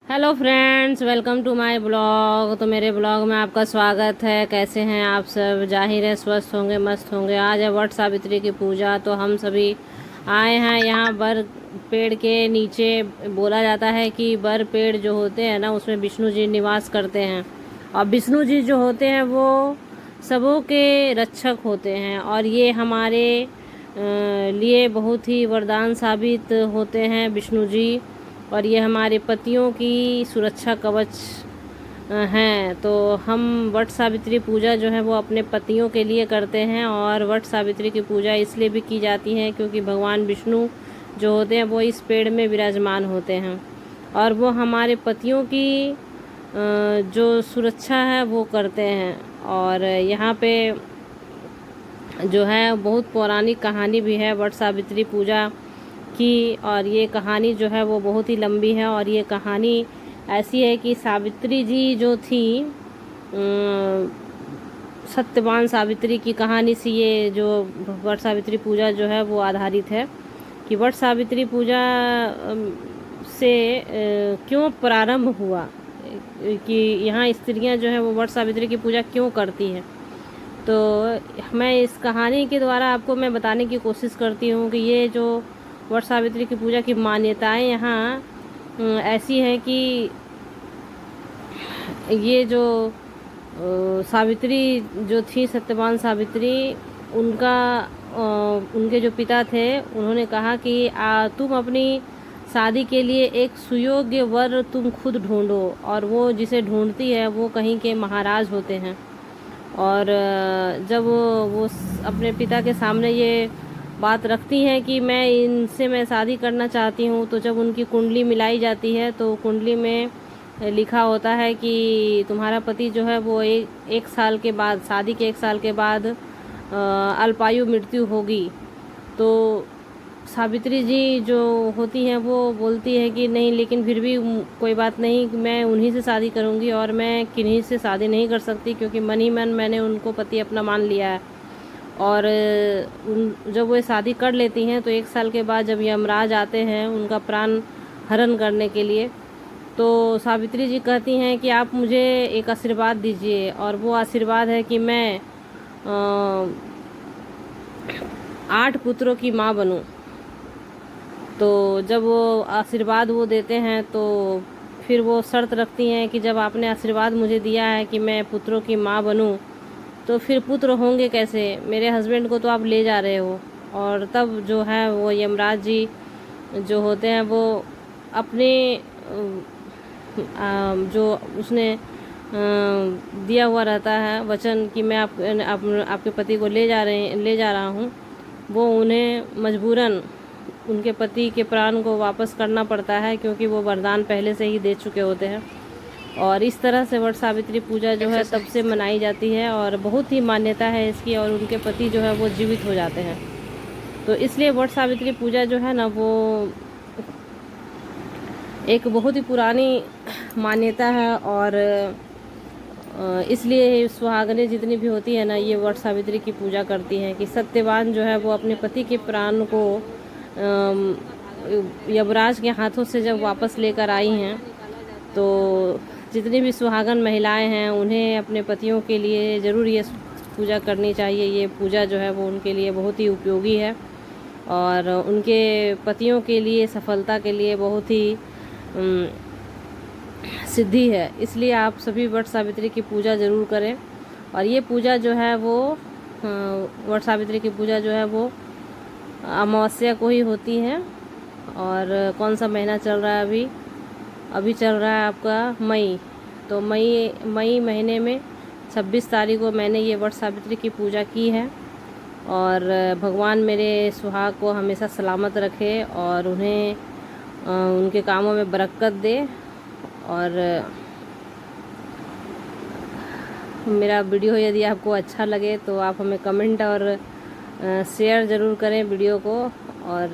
Hello friends, welcome to my blog. तो मेरे blog में आपका स्वागत है। कैसे हैं आप सब? जाहिर है स्वस्थ होंगे, मस्त होंगे। आज है वट सावित्री की पूजा, तो हम सभी आए हैं यहाँ बर पेड़ के नीचे। बोला जाता है कि बर पेड़ जो होते हैं ना, उसमें विष्णु जी निवास करते हैं। और विष्णु जी जो होते हैं वो सबों के रक्षक होते हैं, और ये हमारे लिए बहुत ही वरदान साबित होते हैं विष्णु जी। और ये हमारे पतियों की सुरक्षा कवच हैं। तो हम वट सावित्री पूजा जो है वो अपने पतियों के लिए करते हैं। और वट सावित्री की पूजा इसलिए भी की जाती है क्योंकि भगवान विष्णु जो होते हैं वो इस पेड़ में विराजमान होते हैं, और वो हमारे पतियों की जो सुरक्षा है वो करते हैं। और यहाँ पे जो है बहुत पौराणिक कहानी भी है वट सावित्री पूजा की। और ये कहानी जो है वो बहुत ही लंबी है। और ये कहानी ऐसी है कि सावित्री जी जो थी, सत्यवान सावित्री की कहानी से ये जो वट सावित्री पूजा जो है वो आधारित है। कि वट सावित्री पूजा से क्यों प्रारंभ हुआ, कि यहाँ स्त्रियां जो है वो वट सावित्री की पूजा क्यों करती हैं। तो मैं इस कहानी के द्वारा आपको मैं बताने की कोशिश करती हूँ कि ये जो वट सावित्री की पूजा की मान्यताएं यहाँ ऐसी हैं कि ये जो सावित्री जो थी, सत्यवान सावित्री, उनका उनके जो पिता थे उन्होंने कहा कि तुम अपनी शादी के लिए एक सुयोग्य वर तुम खुद ढूंढो। और वो जिसे ढूंढती है वो कहीं के महाराज होते हैं। और जब वो अपने पिता के सामने ये बात रखती हैं कि मैं शादी करना चाहती हूँ, तो जब उनकी कुंडली मिलाई जाती है तो कुंडली में लिखा होता है कि तुम्हारा पति जो है वो एक साल के बाद, शादी के 1 साल के बाद अल्पायु मृत्यु होगी। तो सावित्री जी जो होती हैं वो बोलती है कि नहीं, लेकिन फिर भी कोई बात नहीं, मैं उन्हीं से शादी करूँगी, और मैं किन्हीं से शादी नहीं कर सकती क्योंकि मन ही मन मैंने उनको पति अपना मान लिया है। और जब वो शादी कर लेती हैं तो 1 साल के बाद जब यमराज आते हैं उनका प्राण हरण करने के लिए, तो सावित्री जी कहती हैं कि आप मुझे एक आशीर्वाद दीजिए। और वो आशीर्वाद है कि मैं 8 पुत्रों की माँ बनूं। तो जब वो आशीर्वाद वो देते हैं तो फिर वो शर्त रखती हैं कि जब आपने आशीर्वाद मुझे दिया है कि मैं पुत्रों की माँ बनूं, तो फिर पुत्र होंगे कैसे? मेरे हस्बैंड को तो आप ले जा रहे हो। और तब जो है वो यमराज जी जो होते हैं वो अपने जो उसने दिया हुआ रहता है वचन कि मैं आपके पति को ले जा रहा हूँ, वो उन्हें मजबूरन उनके पति के प्राण को वापस करना पड़ता है क्योंकि वो वरदान पहले से ही दे चुके होते हैं। और इस तरह से वट सावित्री पूजा जो है तब से मनाई जाती है, और बहुत ही मान्यता है इसकी। और उनके पति जो है वो जीवित हो जाते हैं। तो इसलिए वट सावित्री पूजा जो है ना वो एक बहुत ही पुरानी मान्यता है। और इसलिए सुहागनें जितनी भी होती है ना, ये वट सावित्री की पूजा करती हैं कि सत्यवान जो है वो अपने पति के प्राण को यमराज के हाथों से जब वापस लेकर आई हैं, तो जितनी भी सुहागन महिलाएं हैं उन्हें अपने पतियों के लिए ज़रूर ये पूजा करनी चाहिए। ये पूजा जो है वो उनके लिए बहुत ही उपयोगी है, और उनके पतियों के लिए सफलता के लिए बहुत ही सिद्धि है। इसलिए आप सभी वट सावित्री की पूजा ज़रूर करें। और ये पूजा जो है वो वट सावित्री की पूजा जो है वो अमावस्या को ही होती है। और कौन सा महीना चल रहा है? अभी चल रहा है आपका मई। तो मई महीने में 26 तारीख को मैंने ये वट सावित्री की पूजा की है। और भगवान मेरे सुहाग को हमेशा सलामत रखे और उन्हें उनके कामों में बरकत दे। और मेरा वीडियो यदि आपको अच्छा लगे तो आप हमें कमेंट और शेयर ज़रूर करें वीडियो को। और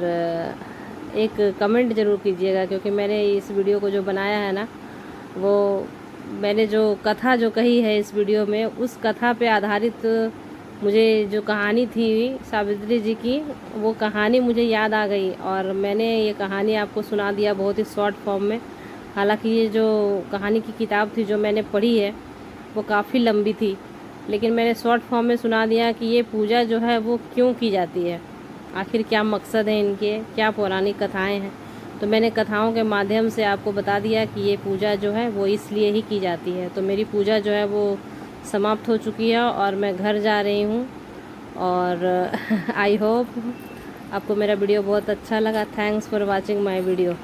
एक कमेंट ज़रूर कीजिएगा क्योंकि मैंने इस वीडियो को जो बनाया है ना, वो मैंने जो कथा जो कही है इस वीडियो में, उस कथा पे आधारित मुझे जो कहानी थी सावित्री जी की, वो कहानी मुझे याद आ गई और मैंने ये कहानी आपको सुना दिया बहुत ही शॉर्ट फॉर्म में। हालांकि ये जो कहानी की किताब थी जो मैंने पढ़ी है वो काफ़ी लंबी थी, लेकिन मैंने शॉर्ट फॉर्म में सुना दिया कि ये पूजा जो है वो क्यों की जाती है, आखिर क्या मकसद है इनके, क्या पौराणिक कथाएं हैं। तो मैंने कथाओं के माध्यम से आपको बता दिया कि ये पूजा जो है वो इसलिए ही की जाती है। तो मेरी पूजा जो है वो समाप्त हो चुकी है और मैं घर जा रही हूँ। और आई होप आपको मेरा वीडियो बहुत अच्छा लगा। Thanks for watching my video.